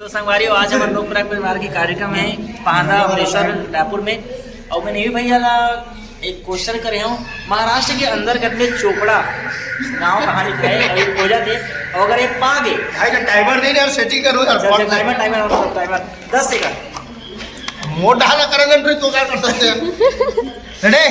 तो संगवारी आज हमारे लोक परिवार की कार्यक्रम है पाहंदा अमरेश्वर रायपुर में। और मैंने भी भैया एक क्वेश्चन करे हूँ, महाराष्ट्र के अंदर में चोपड़ा गांव कहाँ लिखा है अभी खोजा थे, और अगर ये पा गए टाइमर दे रहे सेटिंग करो टाइमर 10 सेकंड मोड ढाला करेंगे तो क्या कर सकते हैं। रेडी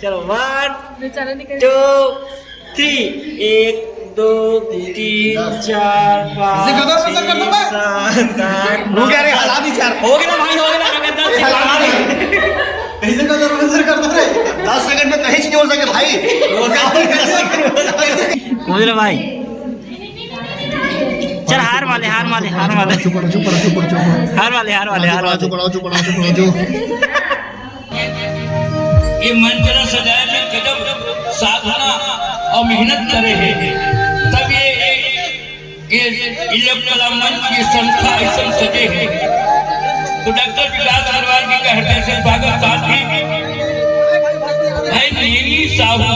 चलो 1 2 3 1 2 3 4 5 हला दी चार हो गया भाई, हो गया। कैसे करता रे 10 सेकंड में कहीं नहीं हो सके भाई। मुझे भाई चल हार वाले ये मंच सजाए में गजब साधना और मेहनत करे हैं, तब ये कला मंच की संस्था ऐसा सजे है। तो डॉक्टर विकास अग्रवाल जी का हृदय से स्वागत, साथ ही भाई नेमी साहू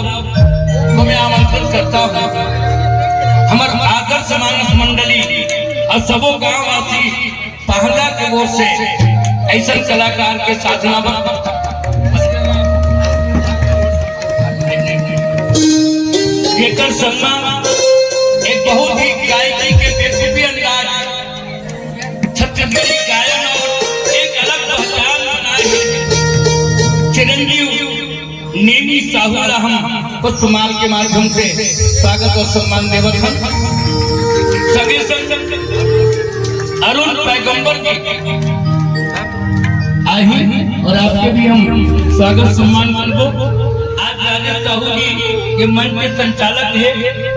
को मैं आमंत्रण करता हूँ। हमारे आदर्श मानस मंडली और सबो गांववासी पाहंदा के ओर से ऐसा कलाकार के साधना लेकर सम्मान एक बहुत ही गायकी के बेसुबी अंदाज छत्तीसगढ़ी गायन और एक अलग पहचान बनाए हैं। चिरंजीव नेमी साहू हम पुष्पमाल के माध्यम से स्वागत और सम्मान देवत हम सभी संत अरुण पैगंबर जी आई और आपके भी हम स्वागत सम्मान करबो। आज राजेश साहू जी ये मंच के संचालक है,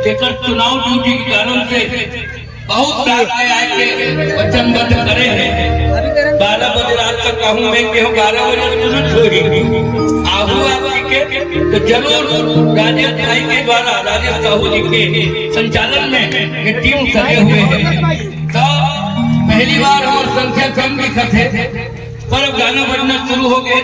जेकर चुनाव ड्यूटी के कारण से बहुत रात में आके वचनबद्ध करे हैं। 12 बजे रात तक कहूँ मैं कि 12 बजे तुरंत होगी आहू आपकी के तो जरूर राजेश भाई के द्वारा राजेश साहू जी के संचालन में ये टीम सजे हुए हैं। तो पहली बार हमारी संख्या कम दिखत है, पर अब गाना बजना शुरू हो गए।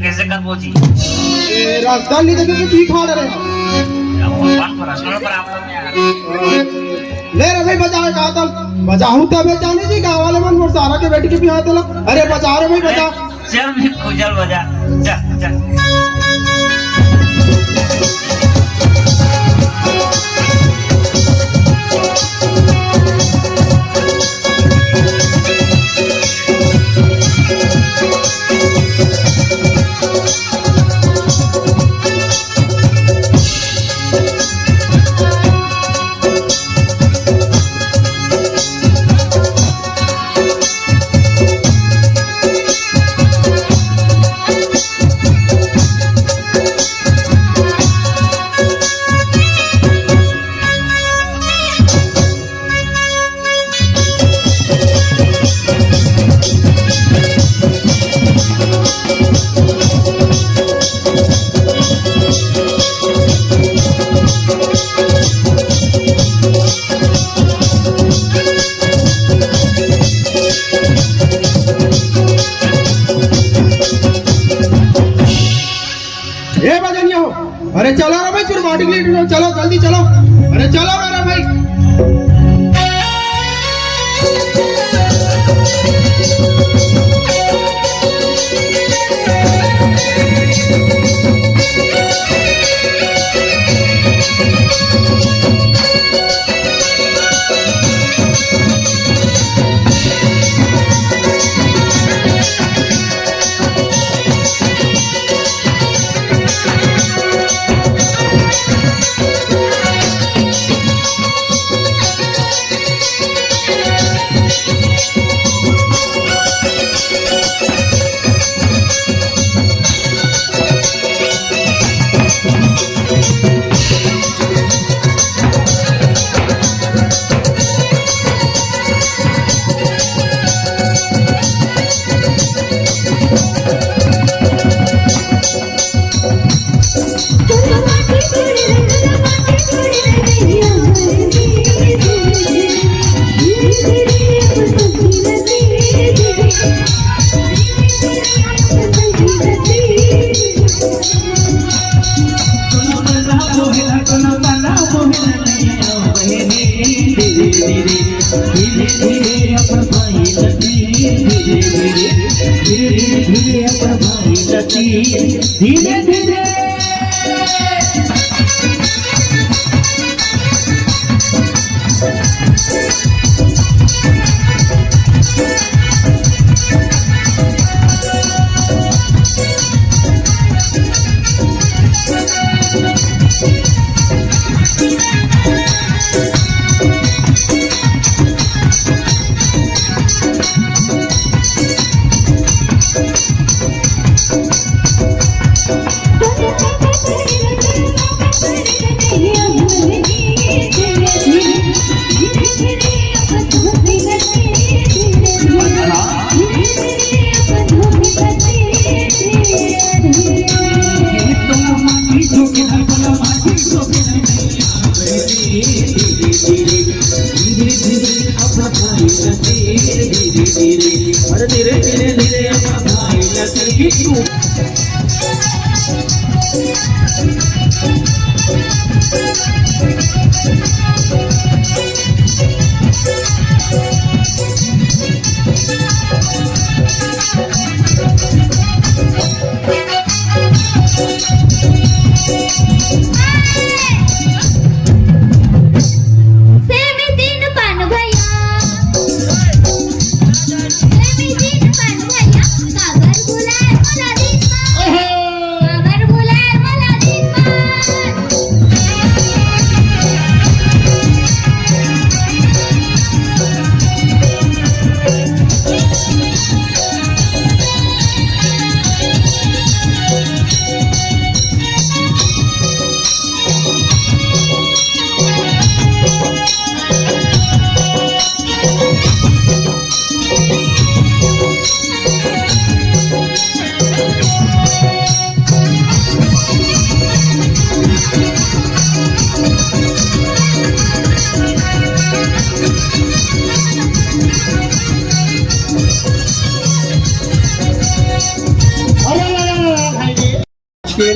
कैसे कर बोझी राजधानी देखे तो ठीक खा रहे ले रे भाई बजाए का तल बजाऊं तब जाने जी गांव वाले मन मोर सारा के बैठ के भी आते लोग। अरे बजा रे भाई बजा चल भी खुजल बजा चल अरे चलो रे भाई चुरमाटी के लिए चलो जल्दी चलो। अरे चलो रे भाई धीरे धीरे अपन भाई लतीर, धीरे धीरे धीरे धीरे अपन भाई लतीर, धीरे धीरे धीरे धीरे धीरे भाई लतीर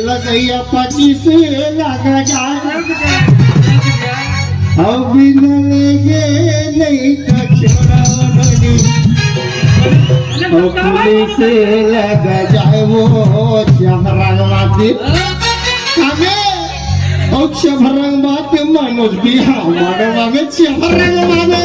लगैया 25 लगा जाए अभी न लेगे नहीं कचरावनी पुलिस लगा जाए वो चमरंगवादी हमें और चमरंगवादी मनोज भी हमारे वागे चमरंगवादी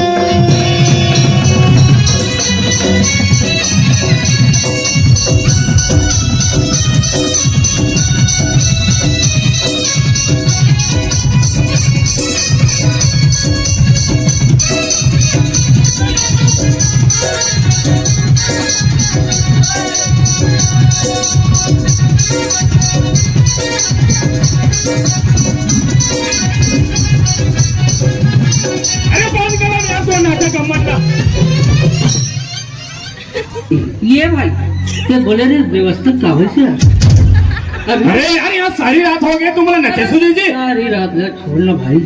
अरे बंद करो यार तो नाटक गम्मत का। ये भाई ते बोले रे व्यवस्थित काहे से अरे यार यहाँ सारी रात हो गई तुम्हारा नचे सुनी जी। सारी रात ना छोड़ना भाई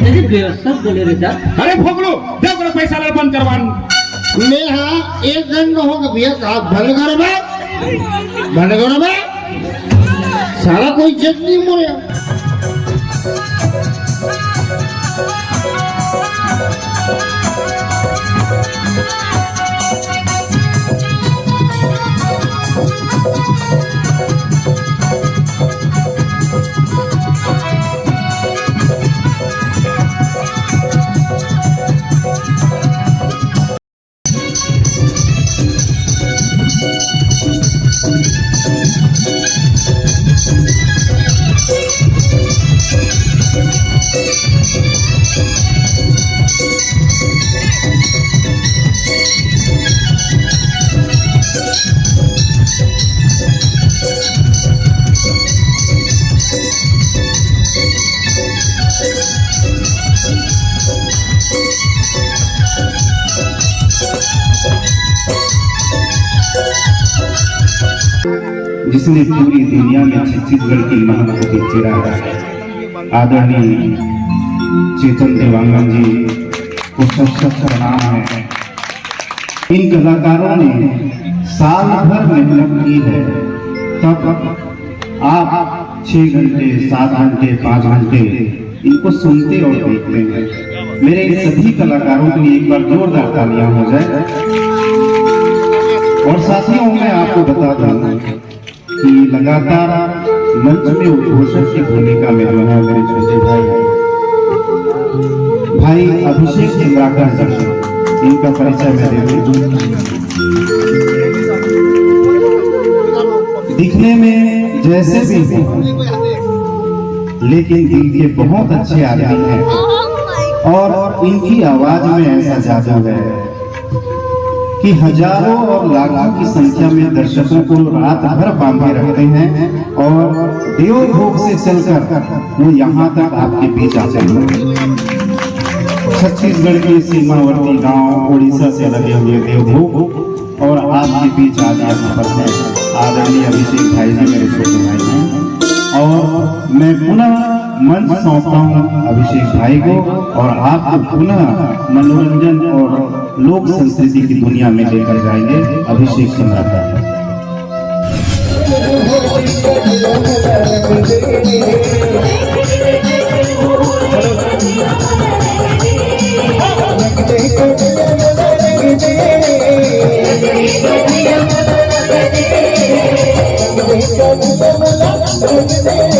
तेरी व्यवस्थित बोले रे जा। अरे फोकलो जब करो पैसा ला बंद करवान मैं हाँ एक घंटा हो गया भैया साहब बंद करो बे सारा कोई इज्जत नहीं मोरे जिसने पूरी दुनिया में छत्तीसगढ़ की महक को बिखेरा है। आदरणीय चेतन देवांगन जी को सशक्त प्रणाम है। इन कलाकारों ने साल भर मेहनत की है, तब आप 6 घंटे 7 घंटे 5 घंटे इनको सुनते और देखते हैं। मेरे इन सभी कलाकारों के लिए एक बार जोरदार तालियां हो जाए। और साथियों, मैं आपको बता दूं कि लगातार मंच में उद्घोषक की भूमिका में जो है मेरे छोटे भाई अभिषेक चंद्राकर जी, इनका परिचय मैं दे दूं। दिखने में जैसे भी हो, लेकिन दिल के बहुत अच्छे आदमी हैं और इनकी आवाज में ऐसा जादू है कि हजारों और लाखों की संख्या में दर्शकों को रात भर बांधे रखते हैं और देवभोग से चलकर वो यहाँ तक आपके बीच आते हैं। छत्तीसगढ़ के सीमावर्ती गांव उड़ीसा से लगे हुए देवभोग और आपके बीच आज यहाँ पर है आदरणीय अभिषेक भाई जी, मेरे छोटे भाई हैं। और मैं पुनः मंच सौंपता हूँ अभिषेक भाई को और आपको पुनः मनोरंजन और लोक संस्कृति की दुनिया में लेकर जाएंगे। अभिषेक चंद्राकर। Thank you.